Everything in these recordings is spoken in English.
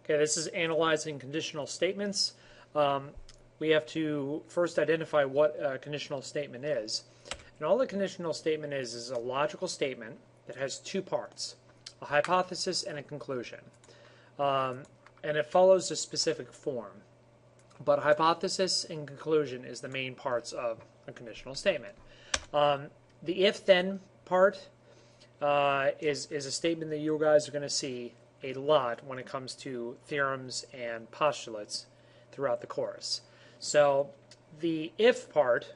Okay, this is analyzing conditional statements. We have to first identify what a conditional statement is. And all a conditional statement is a logical statement that has two parts, a hypothesis and a conclusion. And it follows a specific form. But hypothesis and conclusion is the main parts of a conditional statement. The if-then part is a statement that you guys are going to see a lot when it comes to theorems and postulates throughout the course. So the if part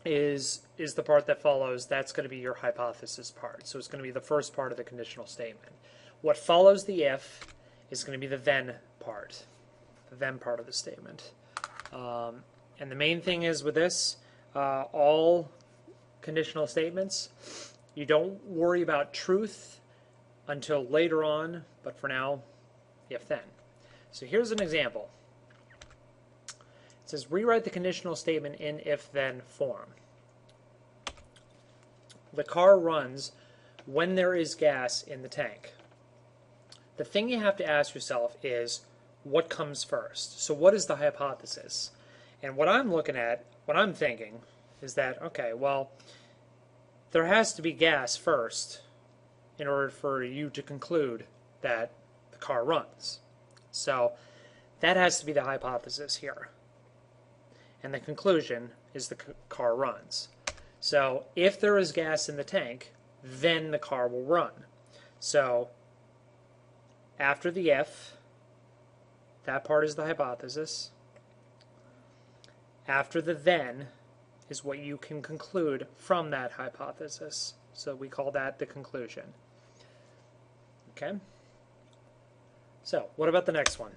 is the part that follows. That's going to be your hypothesis part. So it's going to be the first part of the conditional statement. What follows the if is going to be the then part of the statement. And the main thing is with this, all conditional statements, you don't worry about truth until later on, but for now, if then. So here's an example. It says rewrite the conditional statement in if-then form. The car runs when there is gas in the tank. The thing you have to ask yourself is, what comes first? So what is the hypothesis? And what I'm looking at, what I'm thinking, is that, okay, well, there has to be gas first in order for you to conclude that the car runs. So that has to be the hypothesis here. And the conclusion is the car runs. So if there is gas in the tank, then the car will run. So after the if, that part is the hypothesis. After the then is what you can conclude from that hypothesis. So we call that the conclusion. Okay? So what about the next one?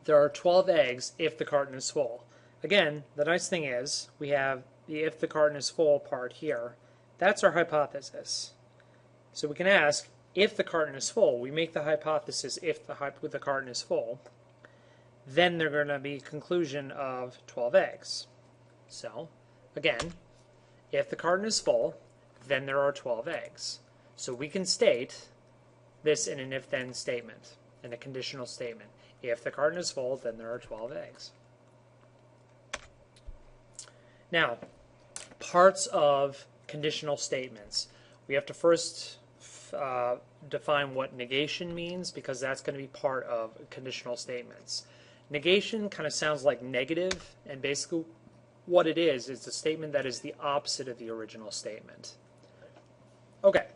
There are 12 eggs if the carton is full. Again, the nice thing is we have the if the carton is full part here. That's our hypothesis. So we can ask, if the carton is full, we make the hypothesis if the carton is full, then they're going to be conclusion of 12 eggs. So, again, if the carton is full, then there are 12 eggs. So we can state this in an if-then statement, in a conditional statement. If the carton is full, then there are 12 eggs. Now, parts of conditional statements. We have to first define what negation means, because that's going to be part of conditional statements. Negation kind of sounds like negative, and basically what it is a statement that is the opposite of the original statement. Okay,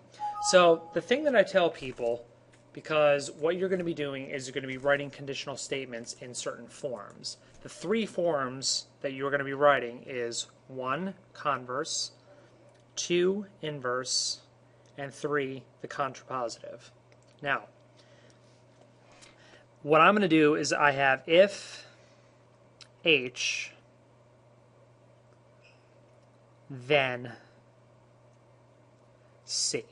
so the thing that I tell people, because what you're going to be doing is you're going to be writing conditional statements in certain forms. The three forms that you're going to be writing is 1, converse, 2, inverse, and 3, the contrapositive. Now, what I'm going to do is I have if H, then C,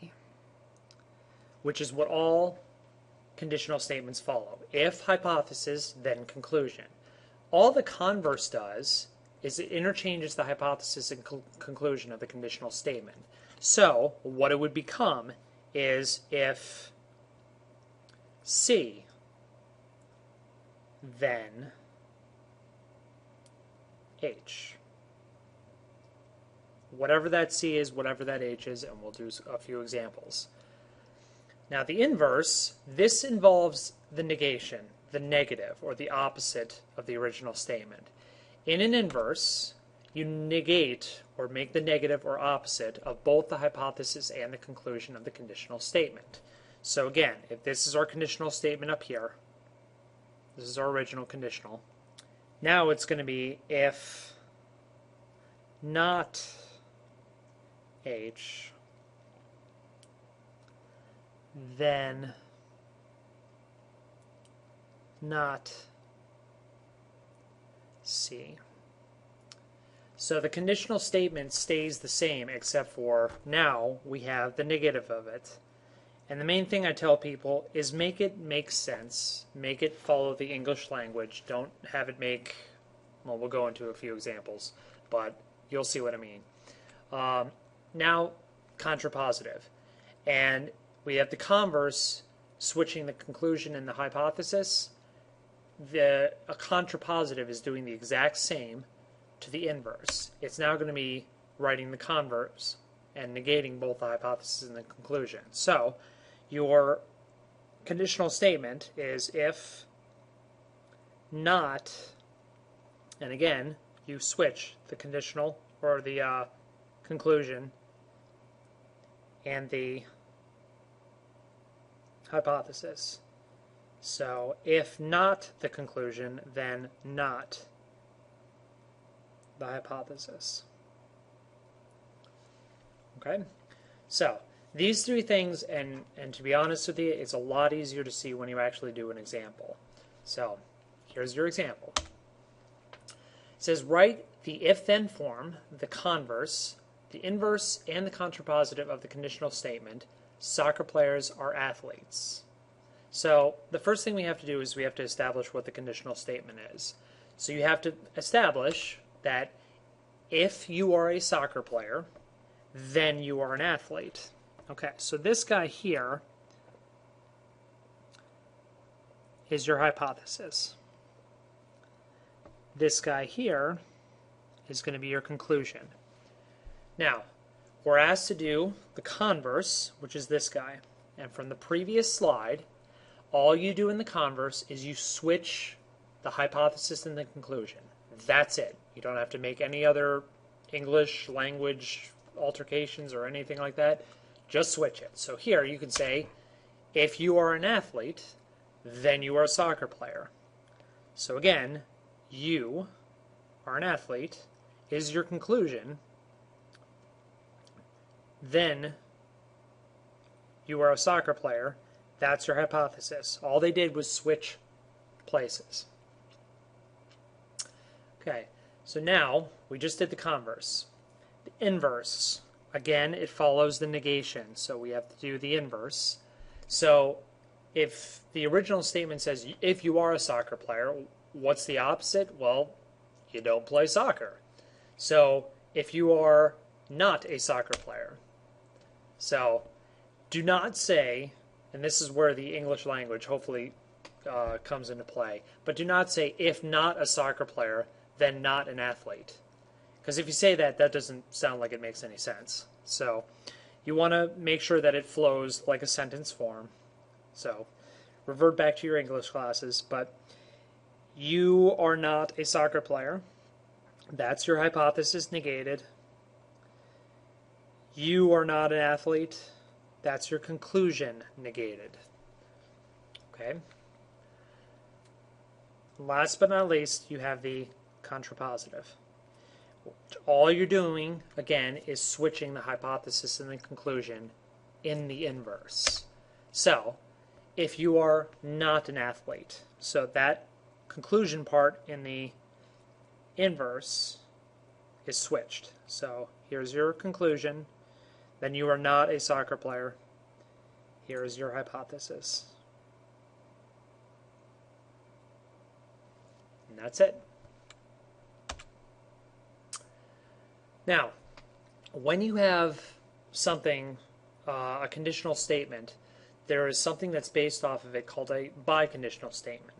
which is what all conditional statements follow. If hypothesis, then conclusion. All the converse does is it interchanges the hypothesis and conclusion of the conditional statement. So what it would become is if C, then H. Whatever that C is, whatever that H is, and we'll do a few examples. Now the inverse, this involves the negation, the negative, or the opposite of the original statement. In an inverse, you negate or make the negative or opposite of both the hypothesis and the conclusion of the conditional statement. So again, if this is our conditional statement up here, this is our original conditional. Now it's going to be if not H, then not C. So the conditional statement stays the same, except for now we have the negative of it. And the main thing I tell people is make it make sense. Make it follow the English language. Don't have it make, well, we'll go into a few examples, but you'll see what I mean. Now, contrapositive. And we have the converse, switching the conclusion and the hypothesis, a contrapositive is doing the exact same to the inverse. It's now going to be writing the converse and negating both the hypothesis and the conclusion. So your conditional statement is if not, and again, you switch the conditional or the conclusion and the hypothesis. So if not the conclusion, then not the hypothesis. Okay? So these three things, and to be honest with you, it's a lot easier to see when you actually do an example. So here's your example. It says write the if-then form, the converse, the inverse, and the contrapositive of the conditional statement. Soccer players are athletes. So the first thing we have to do is we have to establish what the conditional statement is. So you have to establish that if you are a soccer player, then you are an athlete. Okay, so this guy here is your hypothesis. This guy here is going to be your conclusion. Now, we're asked to do the converse, which is this guy. And from the previous slide, all you do in the converse is you switch the hypothesis and the conclusion. That's it. You don't have to make any other English language altercations or anything like that. Just switch it. So here you can say, if you are an athlete, then you are a soccer player. So again, you are an athlete is your conclusion. Then you are a soccer player. That's your hypothesis. All they did was switch places. Okay, so now we just did the converse. The inverse, again, it follows the negation, so we have to do the inverse. So if the original statement says if you are a soccer player, what's the opposite? Well, you don't play soccer. So if you are not a soccer player, so do not say, and this is where the English language hopefully comes into play, but do not say if not a soccer player, then not an athlete. Because if you say that, that doesn't sound like it makes any sense. So you want to make sure that it flows like a sentence form. So revert back to your English classes, but you are not a soccer player. That's your hypothesis negated. You are not an athlete. That's your conclusion negated. Okay? Last but not least, you have the contrapositive. All you're doing, again, is switching the hypothesis and the conclusion in the inverse. So, if you are not an athlete, so that conclusion part in the inverse is switched. So, here's your conclusion. Then you are not a soccer player. Here is your hypothesis. And that's it. Now, when you have something, a conditional statement, there is something that's based off of it called a biconditional statement.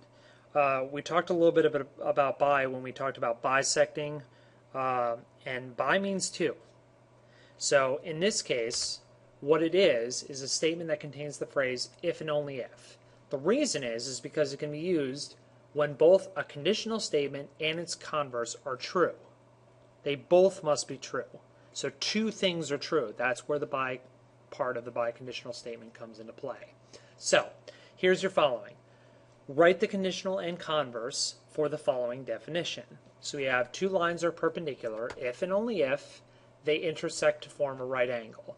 We talked a little bit about bi when we talked about bisecting, and bi means two. So in this case, what it is a statement that contains the phrase if and only if. The reason is because it can be used when both a conditional statement and its converse are true. They both must be true. So two things are true. That's where the bi part of the biconditional statement comes into play. So here's your following. Write the conditional and converse for the following definition. So we have two lines are perpendicular if and only if they intersect to form a right angle.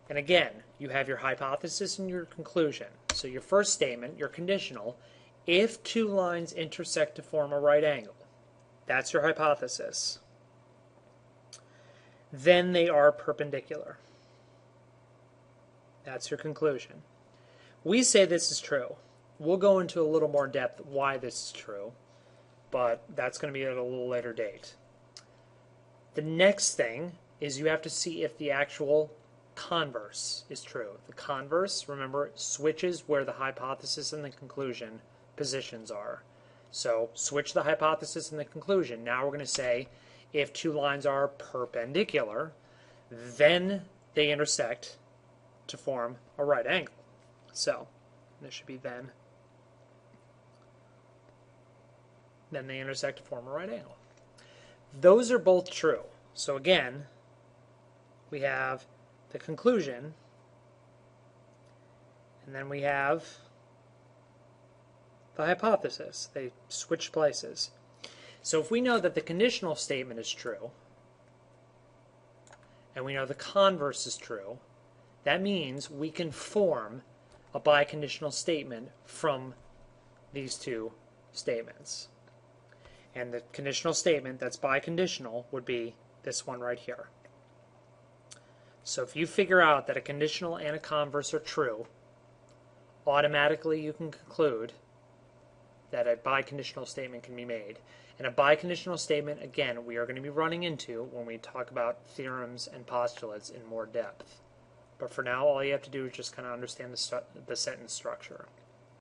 And again, you have your hypothesis and your conclusion. So your first statement, your conditional, if two lines intersect to form a right angle, that's your hypothesis. Then they are perpendicular. That's your conclusion. We say this is true. We'll go into a little more depth why this is true, but that's going to be at a little later date. The next thing is you have to see if the actual converse is true. The converse, remember, switches where the hypothesis and the conclusion positions are. So switch the hypothesis and the conclusion. Now we're going to say if two lines are perpendicular, then they intersect to form a right angle. So this should be then they intersect to form a right angle. Those are both true. So again, we have the conclusion, and then we have the hypothesis. They switch places. So if we know that the conditional statement is true, and we know the converse is true, that means we can form a biconditional statement from these two statements. And the conditional statement that's biconditional would be this one right here. So if you figure out that a conditional and a converse are true, automatically you can conclude that a biconditional statement can be made. And a biconditional statement, again, we are going to be running into when we talk about theorems and postulates in more depth. But for now, all you have to do is just kind of understand the sentence structure.